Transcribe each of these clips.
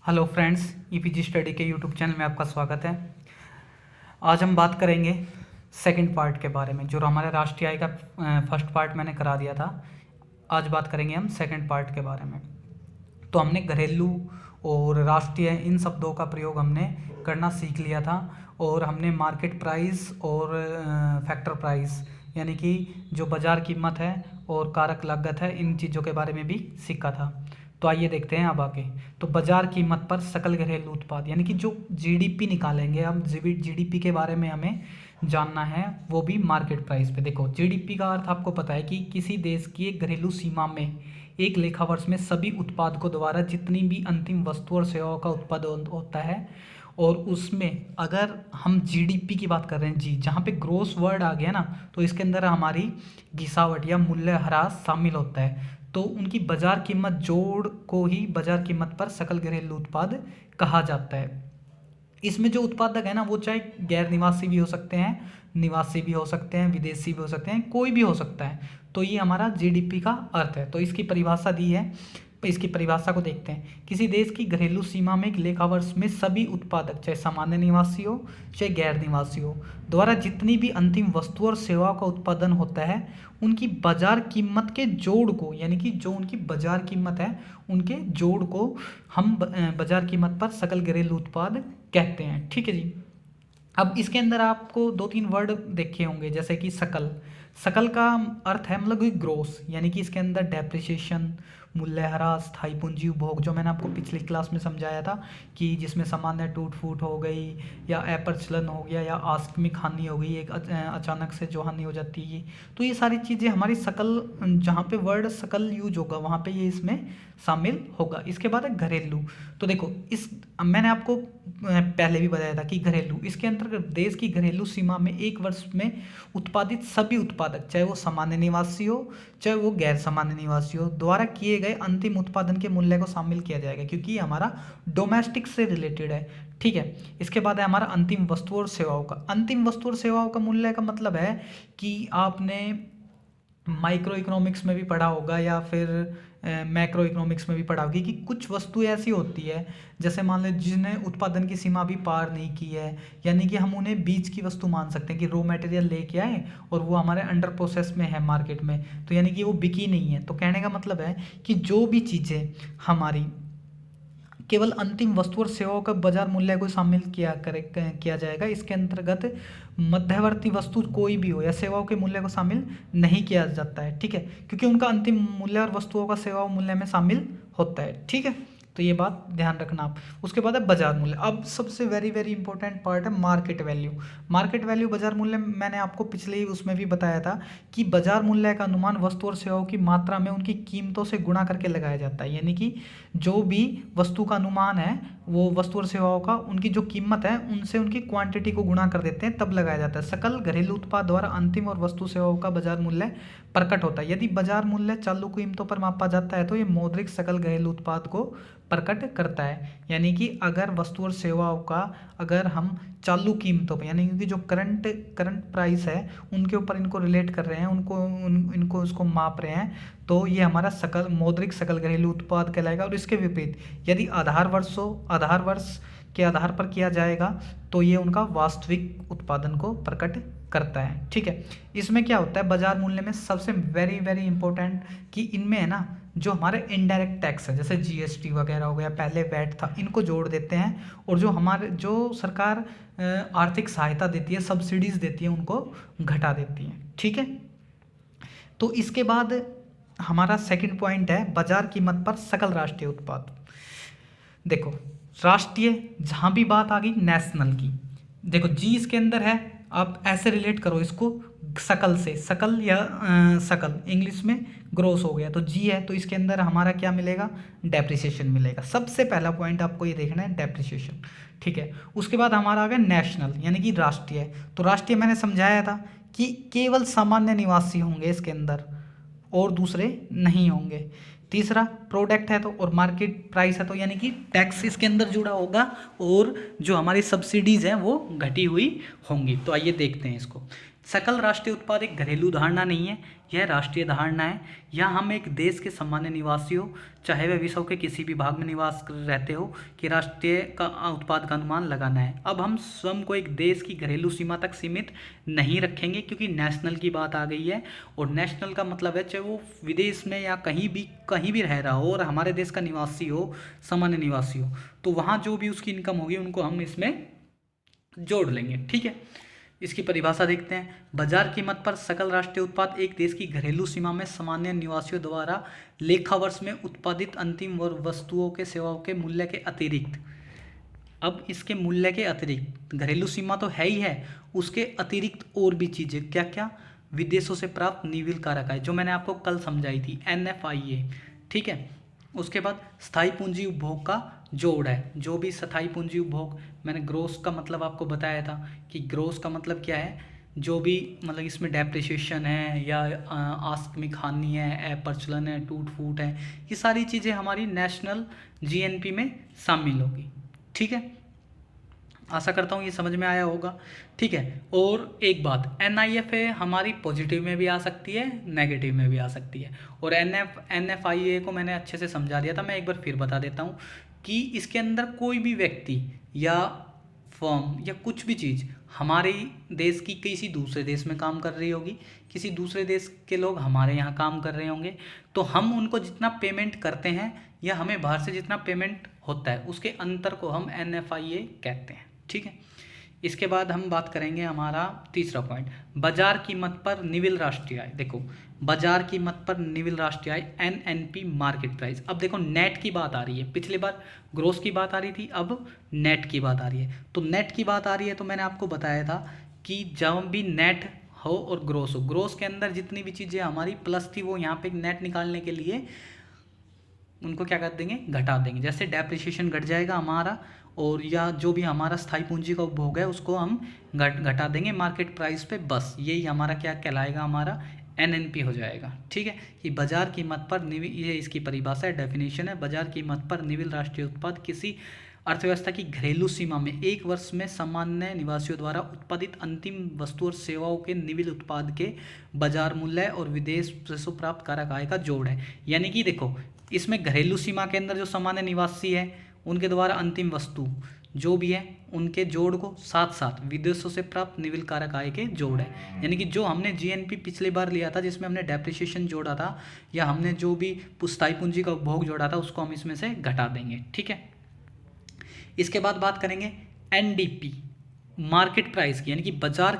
Hello friends, e-PG study के YouTube channel में आपका स्वागत है। आज हम बात करेंगे सेकंड पार्ट के बारे में। जो हमारे राष्ट्रीय आय का फर्स्ट पार्ट मैंने करा दिया था, आज बात करेंगे हम सेकंड पार्ट के बारे में। तो हमने घरेलू और राष्ट्रीय इन शब्दों का प्रयोग हमने करना सीख लिया था, और हमने मार्केट प्राइस और फैक्टर प्राइस यानी कि जो बाज़ार कीमत है और कारक लागत है, इन चीज़ों के बारे में भी सीखा था। तो आइए देखते हैं अब आगे। तो बाजार कीमत पर सकल घरेलू उत्पाद यानी कि जो जीडीपी निकालेंगे हम, जीडीपी के बारे में हमें जानना है, वो भी मार्केट प्राइस पे। देखो, जीडीपी का अर्थ आपको पता है कि किसी देश की एक घरेलू सीमा में एक लेखा वर्ष में सभी उत्पादकों द्वारा जितनी भी अंतिम वस्तु और सेवाओं का उत्पादन होता है, और उसमें अगर हम जीडीपी की बात कर रहे हैं, जी जहाँ पे ग्रोस वर्ड आ गया ना, तो इसके अंदर हमारी गिरावट या मूल्य ह्रास शामिल होता है। तो उनकी बाजार कीमत जोड़ को ही बाजार कीमत पर सकल घरेलू उत्पाद कहा जाता है। इसमें जो उत्पादक है ना, वो चाहे गैर निवासी भी हो सकते हैं, निवासी भी हो सकते हैं, विदेशी भी हो सकते हैं, कोई भी हो सकता है। तो ये हमारा जीडीपी का अर्थ है। तो इसकी परिभाषा दी है, इसकी परिभाषा को देखते हैं। किसी देश की घरेलू सीमा में एक लेखा वर्ष में सभी उत्पादक, चाहे सामान्य निवासी हो चाहे गैर निवासी हो, द्वारा जितनी भी अंतिम वस्तु और सेवाओं का उत्पादन होता है, उनकी बाजार कीमत के जोड़ को, यानी कि जो उनकी बाजार कीमत है उनके जोड़ को हम बाजार कीमत पर सकल घरेलू उत्पाद कहते हैं। ठीक है जी। अब इसके अंदर आपको दो तीन वर्ड देखे होंगे, जैसे कि सकल। सकल का अर्थ है मतलब कि ग्रोस, यानी कि इसके अंदर डेप्रिसिएशन, मूल्यह्रास, स्थायी पूंजी उपभोग, जो मैंने आपको पिछली क्लास में समझाया था कि जिसमें सामान्य टूट फूट हो गई या अप्रचलन हो गया या आकस्मिक हानि हो गई, एक अचानक से जो हानि हो जाती है, तो ये सारी चीज़ें हमारी सकल, जहाँ पे वर्ड सकल यूज होगा वहाँ पे ये इसमें शामिल होगा। इसके बाद है घरेलू। तो देखो, इस मैंने आपको पहले भी बताया था कि घरेलू, इसके अंतर्गत देश की घरेलू सीमा में एक वर्ष में उत्पादित सभी उत्पादक, चाहे वो सामान्य निवासी हो चाहे वो गैर सामान्य निवासी हो, द्वारा किए गए अंतिम उत्पादन के मूल्य को शामिल किया जाएगा, क्योंकि ये हमारा डोमेस्टिक से रिलेटेड है। ठीक है। इसके बाद है हमारा अंतिम वस्तु और सेवाओं का। अंतिम वस्तु और सेवाओं का मूल्य का मतलब है कि आपने माइक्रो इकोनॉमिक्स में भी पढ़ा होगा या फिर मैक्रो इकोनॉमिक्स में भी पढ़ा होगी कि कुछ वस्तु ऐसी होती है, जैसे मान लो जिसने उत्पादन की सीमा भी पार नहीं की है, यानी कि हम उन्हें बीच की वस्तु मान सकते हैं कि रॉ मटेरियल लेके आए और वो हमारे अंडर प्रोसेस में है मार्केट में, तो यानी कि वो बिकी नहीं है। तो कहने का मतलब है कि जो भी चीज़ें हमारी केवल अंतिम वस्तु और सेवाओं का बाजार मूल्य को शामिल किया जाएगा, इसके अंतर्गत मध्यवर्ती वस्तु कोई भी हो या सेवाओं के मूल्य को शामिल नहीं किया जाता है। ठीक है, क्योंकि उनका अंतिम मूल्य और वस्तुओं का सेवाओं मूल्य में शामिल होता है। ठीक है, तो ये बात ध्यान रखना आप। उसके बाद है बाजार मूल्य। अब सबसे वेरी वेरी इंपॉर्टेंट पार्ट है मार्केट वैल्यू। मार्केट वैल्यू, बाजार मूल्य, मैंने आपको पिछले ही उसमें भी बताया था कि बाजार मूल्य का अनुमान वस्तु और सेवाओं की मात्रा में उनकी कीमतों से गुणा करके लगाया जाता है, यानी कि जो भी वस्तु का अनुमान है, वो वस्तु और सेवाओं का उनकी जो कीमत है उनसे उनकी क्वांटिटी को गुणा कर देते हैं, तब लगाया जाता है। सकल घरेलू उत्पाद द्वारा अंतिम और वस्तु सेवाओं का बाजार मूल्य प्रकट होता है। यदि बाजार मूल्य चालू कीमतों पर मापा जाता है तो ये मौद्रिक सकल घरेलू उत्पाद को प्रकट करता है। यानी कि अगर वस्तु और सेवाओं का अगर हम चालू कीमतों पर, यानी कि जो करंट प्राइस है उनके ऊपर इनको रिलेट कर रहे हैं, इनको उसको माप रहे हैं, तो ये हमारा सकल मौद्रिक सकल घरेलू उत्पाद कहलाएगा। और इसके विपरीत यदि आधार वर्ष के आधार पर किया जाएगा तो ये उनका वास्तविक उत्पादन को प्रकट करता है। ठीक है। इसमें क्या होता है बाजार मूल्य में, सबसे वेरी वेरी इंपॉर्टेंट कि इनमें है ना, जो हमारे इनडायरेक्ट टैक्स है, जैसे जीएसटी वगैरह हो गया, पहले वैट था, इनको जोड़ देते हैं, और जो सरकार आर्थिक सहायता देती है, सब्सिडीज देती है, उनको घटा देती है। ठीक है। तो इसके बाद हमारा सेकंड पॉइंट है बाजार कीमत पर सकल राष्ट्रीय उत्पाद। देखो, राष्ट्रीय, जहाँ भी बात आ गई नेशनल की, देखो जी इसके अंदर है, आप ऐसे रिलेट करो इसको सकल से, सकल या सकल इंग्लिश में ग्रोस हो गया, तो जी है तो इसके अंदर हमारा क्या मिलेगा, डेप्रिसिएशन मिलेगा। सबसे पहला पॉइंट आपको ये देखना है, डेप्रिसिएशन। ठीक है। उसके बाद हमारा आ गया नेशनल, यानी कि राष्ट्रीय। तो राष्ट्रीय मैंने समझाया था कि केवल सामान्य निवासी होंगे इसके अंदर और दूसरे नहीं होंगे। तीसरा प्रोडक्ट है तो, और मार्केट प्राइस है तो, यानी कि टैक्स इसके अंदर जुड़ा होगा और जो हमारी सब्सिडीज़ हैं वो घटी हुई होंगी। तो आइए देखते हैं इसको। सकल राष्ट्रीय उत्पाद एक घरेलू धारणा नहीं है, यह राष्ट्रीय धारणा है। यहाँ हम एक देश के सामान्य निवासी हो, चाहे वह विश्व के किसी भी भाग में निवास कर रहते हो, कि राष्ट्रीय का उत्पाद का अनुमान लगाना है। अब हम स्वयं को एक देश की घरेलू सीमा तक सीमित नहीं रखेंगे, क्योंकि नेशनल की बात आ गई है। और नेशनल का मतलब है चाहे वो विदेश में या कहीं भी रह रहा हो और हमारे देश का निवासी हो, सामान्य निवासी हो, तो वहाँ जो भी उसकी इनकम होगी उनको हम इसमें जोड़ लेंगे। ठीक है, इसकी परिभाषा देखते हैं। बाजार कीमत पर सकल राष्ट्रीय उत्पाद एक देश की घरेलू सीमा में सामान्य निवासियों द्वारा लेखा वर्ष में उत्पादित अंतिम वस्तुओं के सेवाओं के मूल्य के अतिरिक्त, अब इसके मूल्य के अतिरिक्त, घरेलू सीमा तो है ही है, उसके अतिरिक्त और भी चीज़ें क्या क्या, विदेशों से प्राप्त निविल कारक आय, जो मैंने आपको कल समझाई थी, NFIA। ठीक है, उसके बाद स्थायी पूंजी उपभोग का जोड़ है, जो भी स्थायी पूंजी उपभोग, मैंने ग्रोस का मतलब आपको बताया था कि ग्रोस का मतलब क्या है, जो भी मतलब इसमें डेप्रिसिएशन है या आकस्मिक हानि है, अप्रचलन है, टूट फूट है, ये सारी चीज़ें हमारी नेशनल GNP में शामिल होगी। ठीक है, आशा करता हूँ ये समझ में आया होगा। ठीक है, और एक बात, NIFA हमारी पॉजिटिव में भी आ सकती है, नेगेटिव में भी आ सकती है। और NFIA को मैंने अच्छे से समझा दिया था, मैं एक बार फिर बता देता हूँ कि इसके अंदर कोई भी व्यक्ति या फर्म या कुछ भी चीज़ हमारे देश की किसी दूसरे देश में काम कर रही होगी, किसी दूसरे देश के लोग हमारे यहाँ काम कर रहे होंगे, तो हम उनको जितना पेमेंट करते हैं या हमें बाहर से जितना पेमेंट होता है, उसके अंतर को हम NFIA कहते हैं। ठीक है, इसके बाद हम बात करेंगे हमारा तीसरा पॉइंट, बाजार कीमत पर निविल राष्ट्रीय आय। देखो, बाजार कीमत पर निविल राष्ट्रीय आय, NNP मार्केट प्राइस। अब देखो नेट की बात आ रही है, पिछली बार ग्रोस की बात आ रही थी, अब नेट की बात आ रही है। तो नेट की बात आ रही है तो मैंने आपको बताया था कि जब भी नेट हो और ग्रोस हो, ग्रोस के अंदर जितनी भी चीज़ें हमारी प्लस थी वो यहाँ पे नेट निकालने के लिए उनको क्या कर देंगे, घटा देंगे। जैसे डेप्रिसिएशन घट जाएगा हमारा, और या जो भी हमारा स्थायी पूंजी का उपभोग है उसको हम घटा देंगे मार्केट प्राइस पे, बस यही हमारा क्या कहलाएगा, हमारा NNP हो जाएगा। ठीक है, कि बाजार कीमत पर निविल, ये इसकी परिभाषा है, डेफिनेशन है, बाजार कीमत पर निविल राष्ट्रीय उत्पाद किसी अर्थव्यवस्था की घरेलू सीमा में एक वर्ष में सामान्य निवासियों द्वारा उत्पादित अंतिम वस्तु और सेवाओं के निविल उत्पाद के बाजार मूल्य और विदेश से प्राप्त कारक आय का जोड़ है। यानी कि देखो, इसमें घरेलू सीमा के अंदर जो सामान्य निवासी है उनके द्वारा अंतिम वस्तु जो भी है उनके जोड़ को साथ साथ विदेशों से प्राप्त निविल कारक आय के जोड़ है। यानी कि जो हमने GNP पिछली बार लिया था जिसमें हमने डेप्रिसिएशन जोड़ा था या हमने जो भी स्थायी पूंजी का उपभोग जोड़ा था उसको हम इसमें से घटा देंगे। ठीक है, इसके बाद बात करेंगे NDP मार्केट प्राइस की, यानी कि बाजार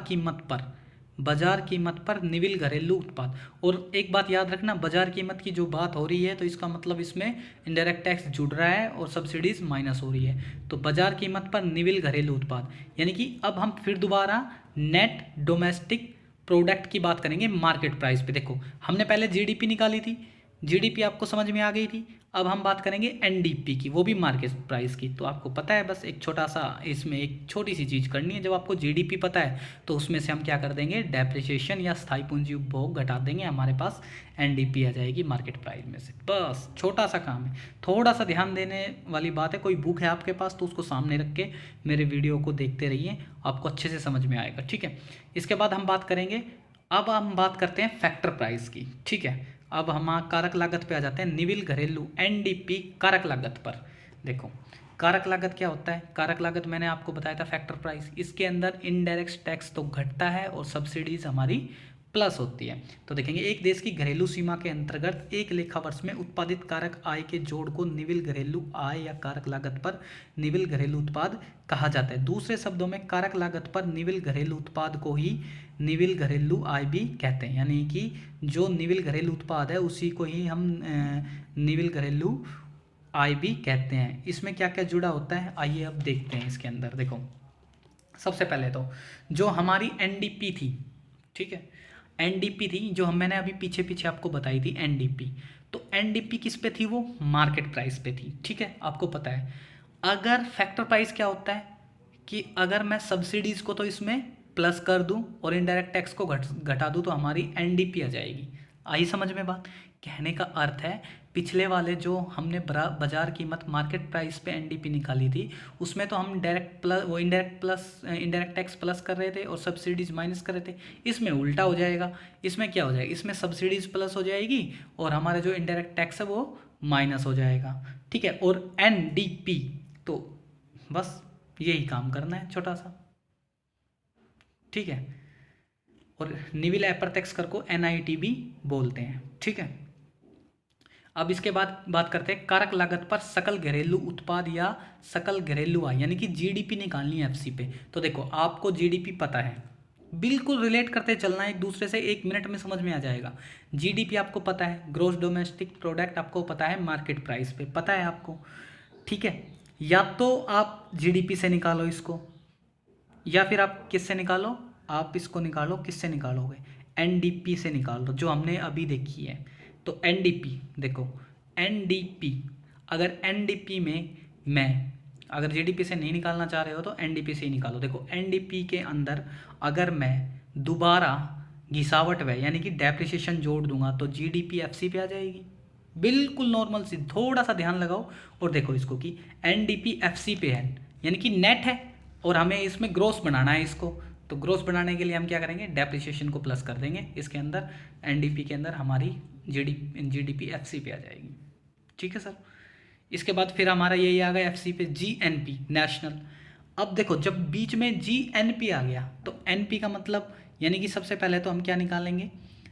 कीमत पर निविल घरेलू उत्पाद। और एक बात याद रखना, बाजार कीमत की जो बात हो रही है तो इसका मतलब इसमें इनडायरेक्ट टैक्स जुड़ रहा है और सब्सिडीज माइनस हो रही है। तो बाजार कीमत पर निविल घरेलू उत्पाद, यानी कि अब हम फिर दोबारा नेट डोमेस्टिक प्रोडक्ट की बात करेंगे मार्केट प्राइस पे। देखो, हमने पहले GDP निकाली थी, GDP आपको समझ में आ गई थी। अब हम बात करेंगे NDP की, वो भी मार्केट प्राइस की। तो आपको पता है, बस एक छोटा सा इसमें एक छोटी सी चीज़ करनी है। जब आपको GDP पता है तो उसमें से हम क्या कर देंगे, डेप्रिसिएशन या स्थायी पूंजी उपभोग घटा देंगे, हमारे पास NDP आ जाएगी मार्केट प्राइस में से। बस छोटा सा काम है, थोड़ा सा ध्यान देने वाली बात है। कोई बुक है आपके पास तो उसको सामने रख के मेरे वीडियो को देखते रहिए, आपको अच्छे से समझ में आएगा। ठीक है, इसके बाद हम बात करेंगे, अब हम बात करते हैं फैक्टर प्राइस की। ठीक है, अब हम कारक लागत पे आ जाते हैं, निविल घरेलू NDP कारक लागत पर। देखो, कारक लागत क्या होता है, कारक लागत मैंने आपको बताया था फैक्टर प्राइस, इसके अंदर इनडायरेक्ट टैक्स तो घटता है और सब्सिडीज हमारी प्लस होती है। तो देखेंगे, एक देश की घरेलू सीमा के अंतर्गत एक लेखा वर्ष में उत्पादित कारक आय के जोड़ को निविल घरेलू आय या कारक लागत पर निविल घरेलू उत्पाद कहा जाता है। दूसरे शब्दों में कारक लागत पर निविल घरेलू उत्पाद को ही निविल घरेलू आय भी कहते हैं। यानी कि जो निविल घरेलू उत्पाद है उसी को ही हम निविल घरेलू आय भी कहते हैं। इसमें क्या क्या जुड़ा होता है आइए अब देखते हैं। इसके अंदर देखो, सबसे पहले तो जो हमारी NDP थी, ठीक है, NDP थी जो मैंने अभी पीछे आपको बताई थी NDP। तो NDP किस पे थी, वो मार्केट प्राइस पे थी। ठीक है, आपको पता है। अगर फैक्टर प्राइस क्या होता है कि अगर मैं सब्सिडीज़ को तो इसमें प्लस कर दूं और इनडायरेक्ट टैक्स को घटा दूं तो हमारी NDP आ जाएगी। आई समझ में बात, कहने का अर्थ है पिछले वाले जो हमने बाजार कीमत मार्केट प्राइस पे एनडीपी निकाली थी, उसमें तो हम डायरेक्ट प्लस वो इनडायरेक्ट टैक्स प्लस कर रहे थे और सब्सिडीज माइनस कर रहे थे। इसमें उल्टा हो जाएगा, इसमें क्या हो जाएगा, इसमें सब्सिडीज प्लस हो जाएगी और हमारा जो इनडायरेक्ट टैक्स है वो माइनस हो जाएगा। ठीक है, और एनडीपी तो बस यही काम करना है छोटा सा। ठीक है, और निविल अप्रत्यक्ष कर को एनआईटी भी बोलते हैं। ठीक है, अब इसके बाद बात करते हैं कारक लागत पर सकल घरेलू उत्पाद या सकल घरेलू आय, यानी कि जीडीपी निकालनी है एफसी पे। तो देखो आपको जीडीपी पता है, बिल्कुल रिलेट करते चलना है एक दूसरे से, 1 मिनट में समझ में आ जाएगा। जीडीपी आपको पता है, ग्रोस डोमेस्टिक प्रोडक्ट आपको पता है, मार्केट प्राइस पे पता है आपको। ठीक है, या तो आप जीडीपी से निकालो इसको, या फिर आप किससे निकालो, आप इसको निकालो, किससे निकालोगे, एनडीपी से निकाल दो जो हमने अभी देखी है। तो एनडीपी देखो, एनडीपी अगर एनडीपी में मैं अगर जीडीपी से नहीं निकालना चाह रहे हो तो एनडीपी से ही निकालो। देखो एनडीपी के अंदर अगर मैं दोबारा घिसावट व्यय यानी कि डेप्रिसिएशन जोड़ दूंगा तो जीडीपी एफसी पे आ जाएगी, बिल्कुल नॉर्मल सी। थोड़ा सा ध्यान लगाओ और देखो इसको कि एनडीपी एफसी पे है यानी कि नेट है और हमें इसमें ग्रोस बनाना है इसको। तो ग्रोस बनाने के लिए हम क्या करेंगे, डेप्रिसिएशन को प्लस कर देंगे इसके अंदर, एनडीपी के अंदर हमारी जीडीपी एफसी पे आ जाएगी। ठीक है सर, इसके बाद फिर हमारा यही आ गया एफसी पे जीएनपी नेशनल। अब देखो जब बीच में जीएनपी आ गया तो एनपी का मतलब यानी कि सबसे पहले तो हम क्या निकालेंगे,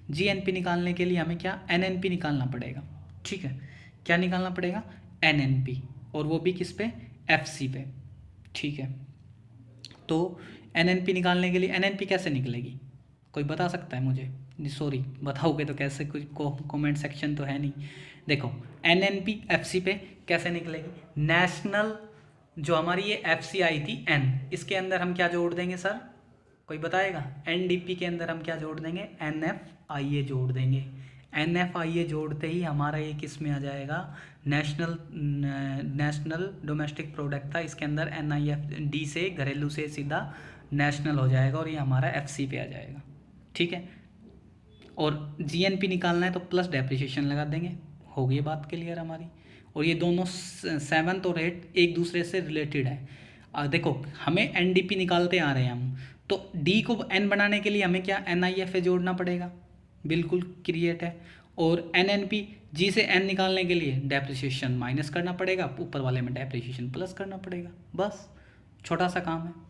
जीएनपी निकालने के लिए हमें क्या एनएनपी निकालना पड़ेगा। ठीक है, क्या निकालना पड़ेगा, एनएनपी, और वो भी किस पे, एफसी पे। ठीक है, तो एनएनपी निकालने के लिए एनएनपी कैसे निकलेगी, कोई बता सकता है मुझे, सॉरी बताओगे तो कैसे, कुछ कमेंट सेक्शन तो है नहीं। देखो एनएनपी एफसी पे कैसे निकलेगी, नेशनल जो हमारी ये एफसी आई थी एन, इसके अंदर हम क्या जोड़ देंगे सर, कोई बताएगा, एनडीपी के अंदर हम क्या जोड़ देंगे, एनएफआईए जोड़ देंगे। एनएफआईए जोड़ते ही हमारा ये किस में आ जाएगा, नेशनल डोमेस्टिक प्रोडक्ट था, इसके अंदर एनआईएफ डी से घरेलू से सीधा नेशनल हो जाएगा और ये हमारा एफसी पे आ जाएगा। ठीक है, और जीएनपी निकालना है तो प्लस डेप्रिसिएशन लगा देंगे, हो गई बात क्लियर हमारी। और ये दोनों 7th और 8th एक दूसरे से रिलेटेड है। देखो हमें एनडीपी निकालते आ रहे हैं हम, तो डी को एन बनाने के लिए हमें क्या एनआईएफए जोड़ना पड़ेगा, बिल्कुल क्रिएट है। और एनएनपी जी से एन निकालने के लिए डेप्रिसिएशन माइनस करना पड़ेगा, ऊपर वाले में डेप्रिसिएशन प्लस करना पड़ेगा, बस छोटा सा काम है।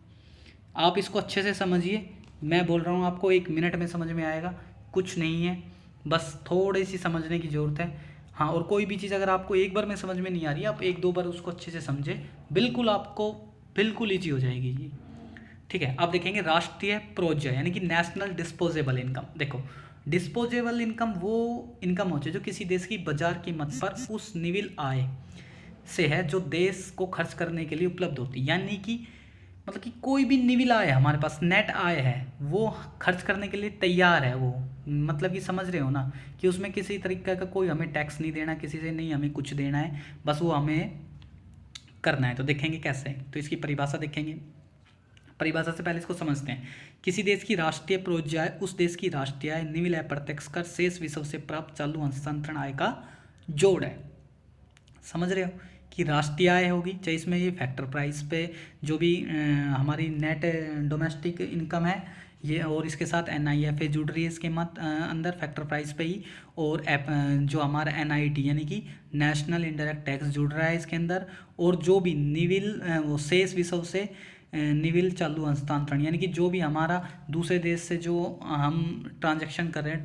आप इसको अच्छे से समझिए, मैं बोल रहा हूँ आपको 1 मिनट में समझ में आएगा, कुछ नहीं है, बस थोड़ी सी समझने की ज़रूरत है। हाँ, और कोई भी चीज़ अगर आपको एक बार में समझ में नहीं आ रही है, आप 1-2 बार उसको अच्छे से समझे, बिल्कुल आपको बिल्कुल ईजी हो जाएगी ये। ठीक है, आप देखेंगे राष्ट्रीय प्रोज्य यानी कि नेशनल डिस्पोजेबल इनकम। देखो डिस्पोजेबल इनकम वो इनकम होती है जो किसी देश की बाजार कीमत पर उस निविल आय से है जो देश को खर्च करने के लिए उपलब्ध होती है। यानी कि मतलब कि कोई भी निविल आय है हमारे पास, नेट आय है, वो खर्च करने के लिए तैयार है वो, मतलब कि समझ रहे हो ना, कि उसमें किसी तरीके का कोई हमें टैक्स नहीं देना, किसी से नहीं हमें कुछ देना है, बस वो हमें करना है। तो देखेंगे कैसे, तो इसकी परिभाषा देखेंगे। परिभाषा से पहले इसको समझते हैं। किसी देश की राष्ट्रीय प्रोज्य आय उस देश की राष्ट्रीय आय निविल आय प्रत्यक्ष कर शेष विषय से प्राप्त चालू हस्तांतरण आय का जोड़ है। समझ रहे हो कि राष्ट्रीय आय होगी, चाहे इसमें ये फैक्टर प्राइस पे जो भी हमारी नेट डोमेस्टिक इनकम है ये, और इसके साथ एनआईएफए जुड़ रही है इसके अंदर फैक्टर प्राइस पे ही, और जो हमारा एनआईटी यानी कि नेशनल इंडायरेक्ट टैक्स जुड़ रहा है इसके अंदर, और जो भी निविल वो शेष विषय से निविल चालू हस्तांतरण यानी कि जो भी हमारा दूसरे देश से जो हम ट्रांजैक्शन कर रहे हैं,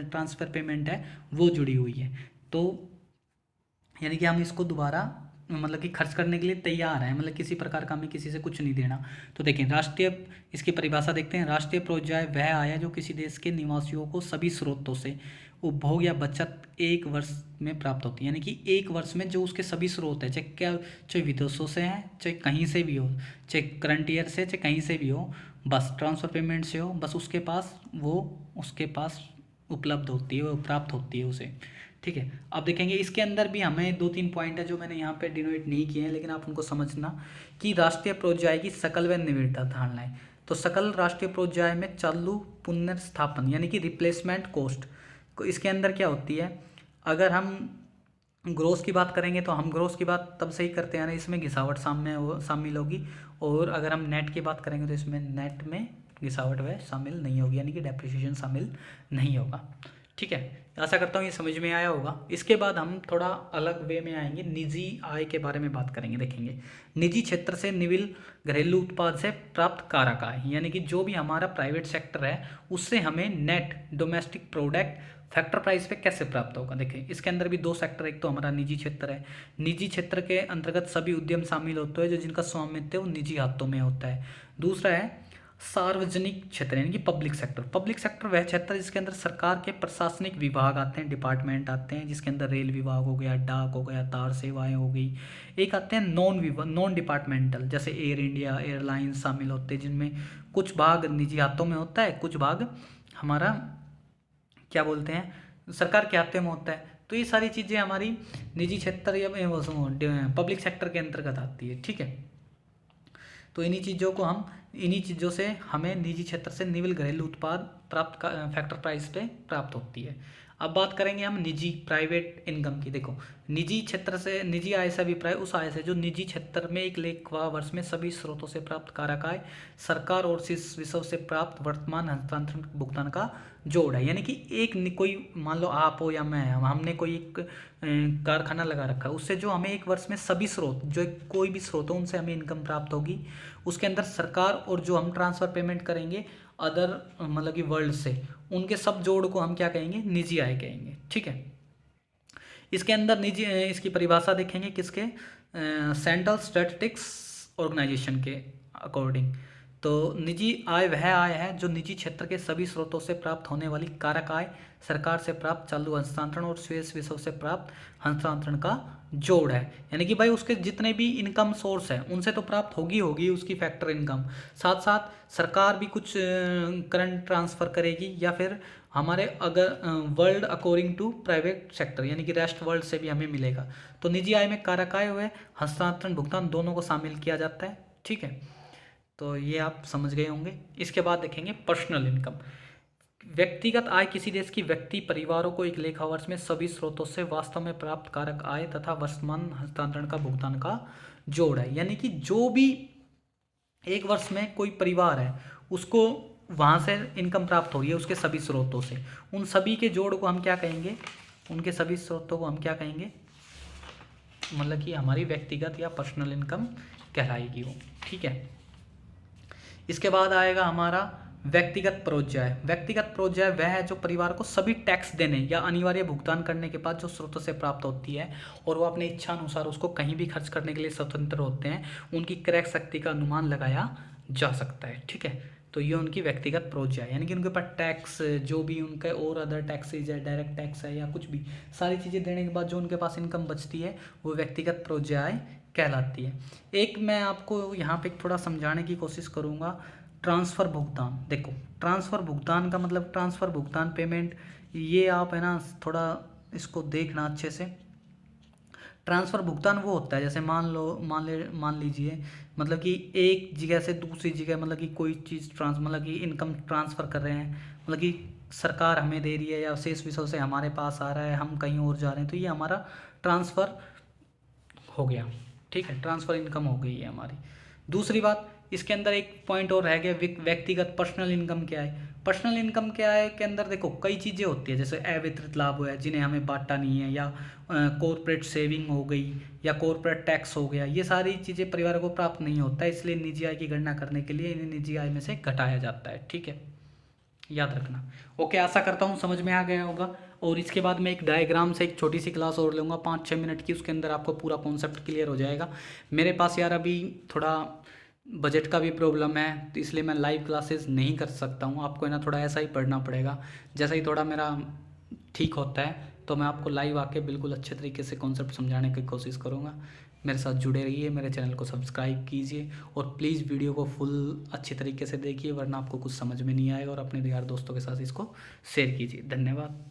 ट्रांसफ़र पेमेंट है वो जुड़ी हुई है। तो यानी कि हम इसको दोबारा मतलब कि खर्च करने के लिए तैयार हैं, मतलब किसी प्रकार का हमें किसी से कुछ नहीं देना। तो देखें राष्ट्रीय, इसकी परिभाषा देखते हैं। राष्ट्रीय प्रोज्य आय वह आय है जो किसी देश के निवासियों को सभी स्रोतों से उपभोग या बचत 1 वर्ष में प्राप्त होती है। यानी कि 1 वर्ष में जो उसके सभी स्रोत है, चाहे विदेशों से हैं, चाहे कहीं से भी हो, चाहे करंट ईयर से, चाहे कहीं से भी हो, बस ट्रांसफ़र पेमेंट से हो, बस उसके पास उपलब्ध होती है, वो प्राप्त होती है उसे। ठीक है, अब देखेंगे इसके अंदर भी हमें 2-3 पॉइंट है जो मैंने यहाँ पे डिनोट नहीं किए हैं, लेकिन आप उनको समझना कि राष्ट्रीय प्रोज्य आय की सकल व निविड़ता धारणाएं। तो सकल राष्ट्रीय प्रोज्य आय में चालू पुनर्स्थापन यानी कि रिप्लेसमेंट कॉस्ट, इसके अंदर क्या होती है, अगर हम ग्रोस की बात करेंगे तो हम ग्रोस की बात तब से ही करते हैं ना, इसमें घिसावट शामिल होगी। और अगर हम नेट की बात करेंगे तो इसमें नेट में घिसावट वह शामिल नहीं होगी, यानी कि डेप्रिसिएशन शामिल नहीं होगा। ठीक है, आशा करता हूँ ये समझ में आया होगा। इसके बाद हम थोड़ा अलग वे में आएंगे, निजी आय के बारे में बात करेंगे। देखेंगे निजी क्षेत्र से निविल घरेलू उत्पाद से प्राप्त कारक आय, यानी कि जो भी हमारा प्राइवेट सेक्टर है उससे हमें net domestic product factor price पे कैसे प्राप्त होगा। देखिए इसके अंदर भी दो सेक्टर, एक तो हमारा निजी क्षेत्र है। निजी क्षेत्र के अंतर्गत सभी उद्यम शामिल होते हैं जो जिनका स्वामित्व वो निजी हाथों में होता है। दूसरा है सार्वजनिक क्षेत्र, यानी कि पब्लिक सेक्टर। पब्लिक सेक्टर वह क्षेत्र है जिसके अंदर सरकार के प्रशासनिक विभाग आते हैं, डिपार्टमेंट आते हैं, जिसके अंदर रेल विभाग हो गया, डाक हो गया, तार सेवाएं हो गई। एक आते हैं नॉन डिपार्टमेंटल, जैसे एयर इंडिया एयरलाइंस शामिल होते हैं, जिनमें कुछ भाग निजी हाथों में होता है, कुछ भाग हमारा क्या बोलते हैं सरकार के हाथों में होता है। तो ये सारी चीज़ें हमारी निजी क्षेत्र या पब्लिक सेक्टर के अंतर्गत आती है। ठीक है, तो इन्हीं चीज़ों से हमें निजी क्षेत्र से निविल घरेलू उत्पाद प्राप्त फैक्टर प्राइस पे प्राप्त होती है। अब बात करेंगे हम निजी प्राइवेट इनकम की। देखो निजी क्षेत्र से निजी आय से अभिप्राय उस आय से जो निजी क्षेत्र में एक लेखा वर्ष में सभी स्रोतों से प्राप्त कारक आय सरकार और शीर्ष विषयों से प्राप्त वर्तमान हस्तांतरण भुगतान का जोड़ है। यानी कि एक कोई मान लो आप हो या मैं, हमने कोई एक कारखाना लगा रखा है, उससे जो हमें एक वर्ष में सभी स्रोत जो कोई भी स्रोत हो उनसे हमें इनकम प्राप्त होगी। उसके अंदर सरकार और जो हम ट्रांसफ़र पेमेंट करेंगे अदर मतलब कि वर्ल्ड से, उनके सब जोड़ को हम क्या कहेंगे, निजी आय कहेंगे। ठीक है, इसके अंदर निजी इसकी परिभाषा देखेंगे किसके, सेंट्रल स्टैटिस्टिक्स ऑर्गेनाइजेशन के अकॉर्डिंग। तो निजी आय वह आय है जो निजी क्षेत्र के सभी स्रोतों से प्राप्त होने वाली कारक आय सरकार से प्राप्त चालू हस्तांतरण और शेष विषयों से प्राप्त हस्तांतरण का जोड़ है। यानी कि भाई उसके जितने भी इनकम सोर्स है उनसे तो प्राप्त होगी उसकी फैक्टर इनकम, साथ साथ सरकार भी कुछ करंट ट्रांसफ़र करेगी, या फिर हमारे अगर world according to private sector यानी कि रेस्ट वर्ल्ड से भी हमें मिलेगा। तो निजी आय में कारक आय हुए हस्तांतरण भुगतान दोनों को शामिल किया जाता है। ठीक है, तो ये आप समझ गए होंगे। इसके बाद देखेंगे पर्सनल इनकम। व्यक्तिगत आय किसी देश की व्यक्ति परिवारों को एक लेखा वर्ष में सभी स्रोतों से वास्तव में प्राप्त कारक आय तथा वर्तमान हस्तांतरण का भुगतान का जोड़ है। यानी कि जो भी एक वर्ष में कोई परिवार है उसको वहाँ से इनकम प्राप्त हो रही है उसके सभी स्रोतों से, उन सभी के जोड़ को हम क्या कहेंगे, उनके सभी स्रोतों को हम क्या कहेंगे, मतलब कि हमारी व्यक्तिगत या पर्सनल इनकम कहलाएगी वो। ठीक है, इसके बाद आएगा हमारा व्यक्तिगत प्रोज्याय। व्यक्तिगत प्रोज्याय वह है जो परिवार को सभी टैक्स देने या अनिवार्य भुगतान करने के बाद जो स्रोतों से प्राप्त होती है और वो अपने इच्छा अनुसार उसको कहीं भी खर्च करने के लिए स्वतंत्र होते हैं, उनकी क्रय शक्ति का अनुमान लगाया जा सकता है। ठीक है, तो ये उनकी व्यक्तिगत प्रोज्याय, यानी कि उनके पास टैक्स जो भी उनके और अदर टैक्सेज है, डायरेक्ट टैक्स है या कुछ भी, सारी चीज़ें देने के बाद जो उनके पास इनकम बचती है वो व्यक्तिगत प्रोज्याय कहलाती है। एक मैं आपको यहाँ पे थोड़ा समझाने की कोशिश करूँगा, ट्रांसफ़र भुगतान। देखो ट्रांसफ़र भुगतान का मतलब ट्रांसफ़र भुगतान पेमेंट, ये आप है ना थोड़ा इसको देखना अच्छे से। ट्रांसफ़र भुगतान वो होता है जैसे मान लीजिए मतलब कि एक जगह से दूसरी जगह मतलब कि कोई चीज़ मतलब कि इनकम ट्रांसफ़र कर रहे हैं, मतलब कि सरकार हमें दे रही है या शेष विषयों से हमारे पास आ रहा है, हम कहीं और जा रहे हैं, तो ये हमारा ट्रांसफ़र हो गया। ठीक है, ट्रांसफ़र इनकम हो गई है हमारी। दूसरी बात इसके अंदर एक पॉइंट और रह गया, व्यक्तिगत पर्सनल इनकम क्या है। पर्सनल इनकम क्या है के अंदर देखो कई चीज़ें होती है, जैसे अवितरित लाभ है जिन्हें हमें बांटा नहीं है, या कॉर्पोरेट सेविंग हो गई, या कॉर्पोरेट टैक्स हो गया, ये सारी चीज़ें परिवार को प्राप्त नहीं होता है, इसलिए निजी आय की गणना करने के लिए इन्हें निजी आय में से घटाया जाता है। ठीक है, याद रखना। ओके, आशा करता हूँ समझ में आ गया होगा। और इसके बाद मैं एक डायग्राम से एक छोटी सी क्लास और लूँगा 5-6 मिनट की, उसके अंदर आपको पूरा कॉन्सेप्ट क्लियर हो जाएगा। मेरे पास यार अभी थोड़ा बजट का भी प्रॉब्लम है, तो इसलिए मैं लाइव क्लासेस नहीं कर सकता हूँ, आपको है ना थोड़ा ऐसा ही पढ़ना पड़ेगा। जैसा ही थोड़ा मेरा ठीक होता है तो मैं आपको लाइव आके बिल्कुल अच्छे तरीके से कॉन्सेप्ट समझाने की कोशिश करूँगा। मेरे साथ जुड़े रहिए, मेरे चैनल को सब्सक्राइब कीजिए और प्लीज़ वीडियो को फुल अच्छे तरीके से देखिए, वरना आपको कुछ समझ में नहीं आएगा, और अपने यार दोस्तों के साथ इसको शेयर कीजिए। धन्यवाद।